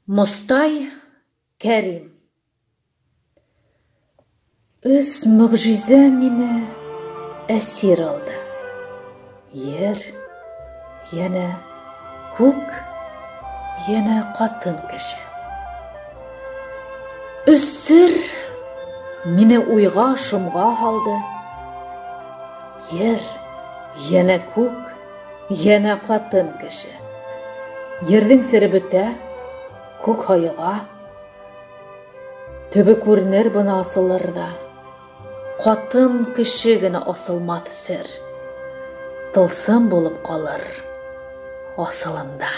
Мостай Кәрим. Өз мұғжиза мені әсер алды. Ер, ені көк, ені қатын кіші. Өз сір мені ойға шымға алды. Ер, ені көк, ені қатын кіші. Ердің сірі біті, көк хайыға, төбі көрінер бұны асылырда. Қатын кішігіні асылмады сір, тылсым болып қалыр асылында.